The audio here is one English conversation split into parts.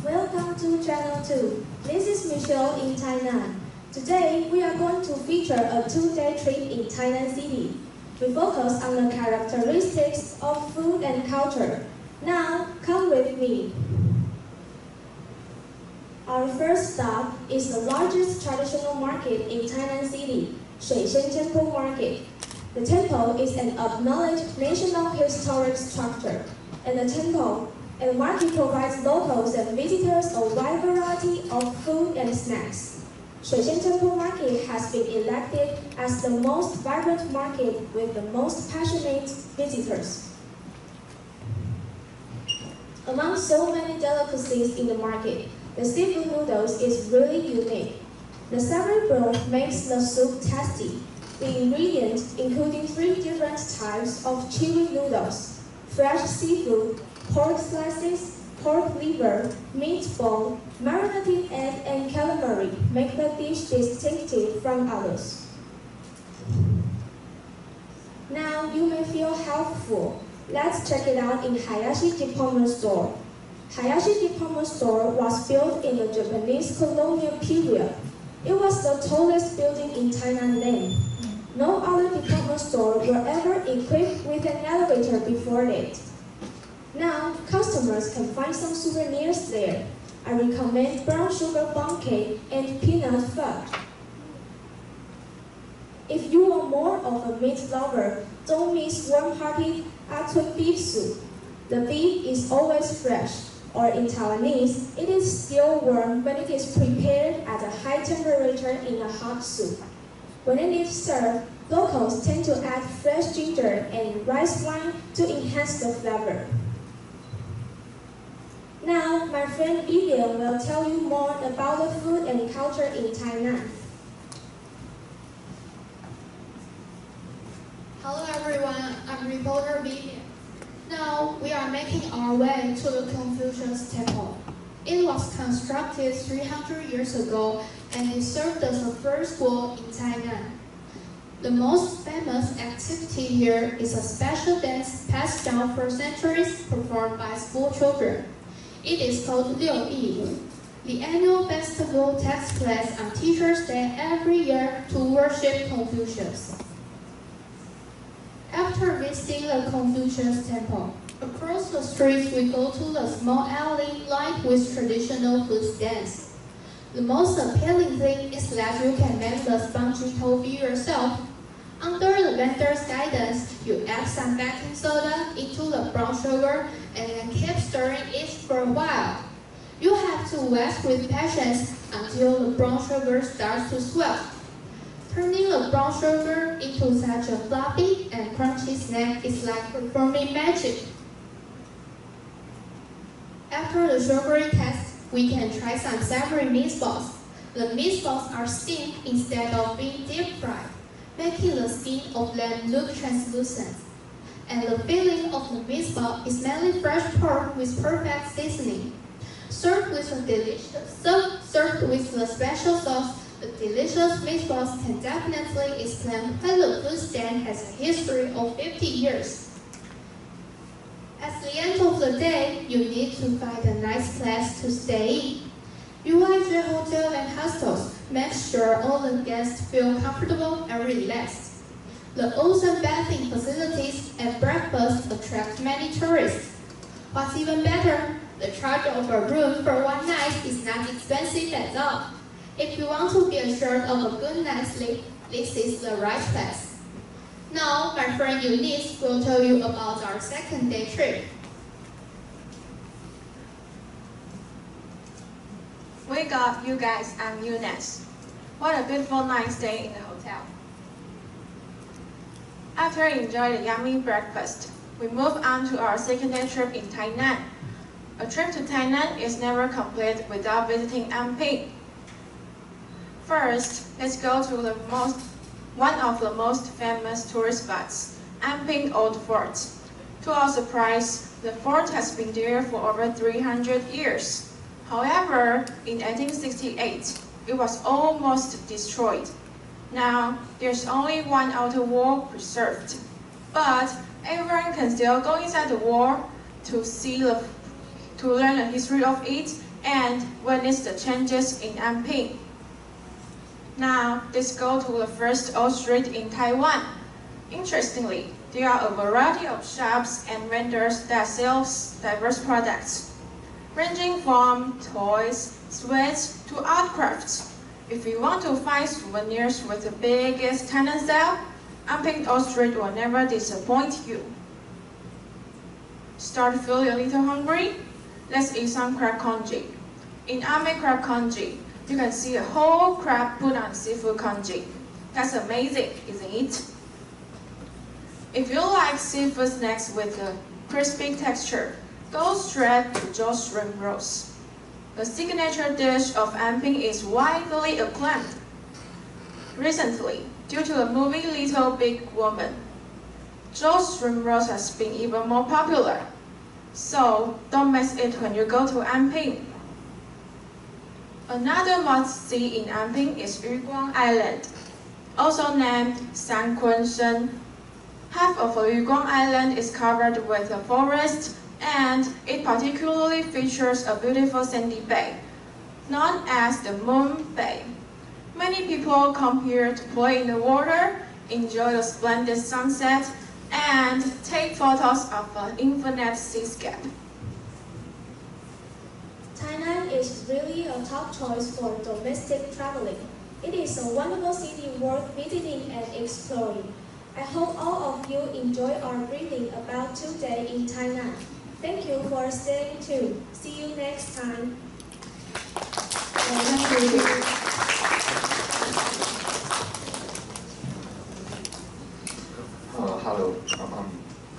Welcome to Channel 2. This is Michelle in Tainan. Today, we are going to feature a 2-day trip in Tainan City. We focus on the characteristics of food and culture. Now, come with me. Our first stop is the largest traditional market in Tainan City, Shay Temple Market. The temple is an acknowledged national historic structure, and the market provides locals and visitors a wide variety of food and snacks. Shay Temple Market has been elected as the most vibrant market with the most passionate visitors. Among so many delicacies in the market, the seafood noodles is really unique. The savory broth makes the soup tasty. The ingredients including 3 different types of chili noodles, fresh seafood, pork slices, pork liver, meat bone, marinated egg, and calamari make the dish distinctive from others. Now you may feel healthful. Let's check it out in Hayashi Department Store. Hayashi Department Store was built in the Japanese colonial period. It was the tallest building in Tainan land. No other department store were ever equipped with an elevator before it. Now, customers can find some souvenirs there. I recommend brown sugar bundt cake and peanut fudge. If you are more of a meat lover, don't miss warm-hearted atun beef soup. The beef is always fresh, or in Taiwanese, it is still warm when it is prepared at a high temperature in a hot soup. When it is served, locals tend to add fresh ginger and rice wine to enhance the flavor. Now, my friend Vivian will tell you more about the food and culture in Tainan. Hello everyone, I'm reporter Vivian. Now, we are making our way to the Confucius Temple. It was constructed 300 years ago and it served as the first school in Tainan. The most famous activity here is a special dance passed down for centuries performed by school children. It is called Liu Yi. The annual festival takes place on Teachers' Day every year to worship Confucius. After visiting the Confucius Temple, across the streets we go to the small alley lined with traditional food stands. The most appealing thing is that you can make the spongy tofu yourself. Under the vendor's guidance, you add some baking soda into the brown sugar and then keep stirring it for a while. You have to wait with patience until the brown sugar starts to swell. Turning the brown sugar into such a fluffy and crunchy snack is like performing magic. After the sugary test, we can try some savory meatballs. The meatballs are steamed instead of being deep fried, making the skin of them look translucent. And the filling of the meatball is mainly fresh pork with perfect seasoning. Served with the special sauce, the delicious meatballs can definitely explain why the food stand has a history of 50 years. At the end of the day, you need to find a nice place to stay in. Uruguay Hotel and hostels make sure all the guests feel comfortable and relaxed. The awesome bathing facilities and breakfast attract many tourists. What's even better, the charge of a room for one night is not expensive at all. If you want to be assured of a good night's sleep, this is the right place. Now, my friend Eunice will tell you about our second day trip. We got you guys and Eunice. What a beautiful night stay in the hotel. After enjoying a yummy breakfast, we move on to our second day trip in Tainan. A trip to Tainan is never complete without visiting Anping. First, let's go to one of the most famous tourist spots, Anping Old Fort. To our surprise, the fort has been there for over 300 years. However, in 1868, it was almost destroyed. Now, there's only one outer wall preserved. But everyone can still go inside the wall to learn the history of it and witness the changes in Anping. Now, let's go to the first old street in Taiwan. Interestingly, there are a variety of shops and vendors that sell diverse products, ranging from toys, sweets, to art crafts. If you want to find souvenirs with the biggest Tainan style, Anping Old Street will never disappoint you. Start feeling a little hungry? Let's eat some crab congee. In Ame crab congee, you can see a whole crab put on seafood congee. That's amazing, isn't it? If you like seafood snacks with a crispy texture, go straight to Joe's Shrimp Roast. The signature dish of Anping is widely acclaimed. Recently, due to the movie Little Big Woman, Joe's Shrimp Roast has been even more popular. So, don't miss it when you go to Anping. Another must-see in Anping is Uruguay Island, also named Shan. Half of Uruguay Island is covered with a forest, and it particularly features a beautiful sandy bay, known as the Moon Bay. Many people come here to play in the water, enjoy the splendid sunset, and take photos of an infinite seascape. Tainan is really a top choice for domestic traveling. It is a wonderful city worth visiting and exploring. I hope all of you enjoy our briefing about today in Tainan. Thank you for staying tuned. See you next time. Hello,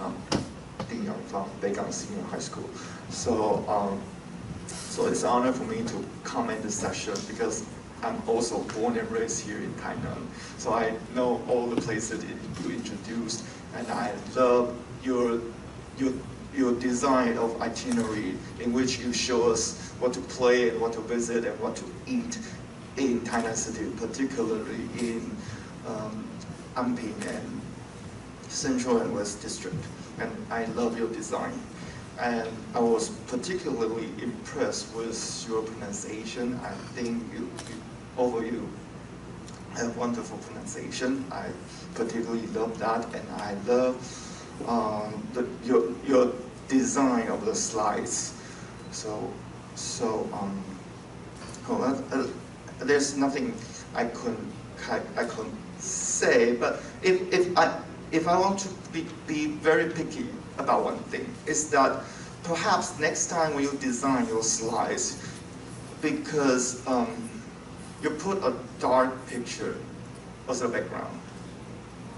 I'm Ding Yang from Beigang Senior High School. So it's an honor for me to comment this session because I'm also born and raised here in Tainan. So I know all the places you introduced, and I love your design of itinerary in which you show us what to play and what to visit and what to eat in Tainan City, particularly in Anping and Central and West District. And I love your design. And I was particularly impressed with your pronunciation. I think you have wonderful pronunciation. I particularly love that, and I love your design of the slides. There's nothing I couldn't say. But if I want to be very picky about one thing, is that perhaps next time when you design your slides, because you put a dark picture as a background,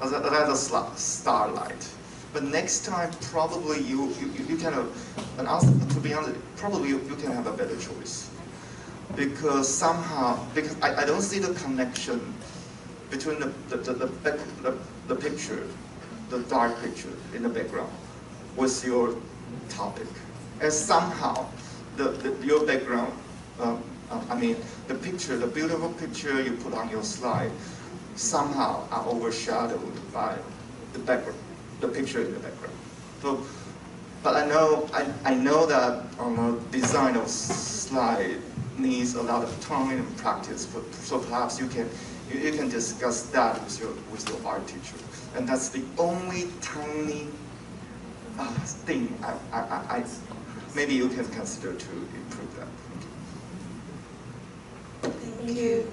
as a starlight. But next time, probably you can have, to be honest, probably you can have a better choice. Because somehow, I don't see the connection between the picture, the dark picture in the background, with your topic. And somehow, your background, the picture, the beautiful picture you put on your slide, somehow are overshadowed by the background, the picture in the background. So, but I know that design of slide needs a lot of time and practice. So perhaps you can discuss that with your art teacher, and that's the only tiny thing I maybe you can consider to improve that. Thank you.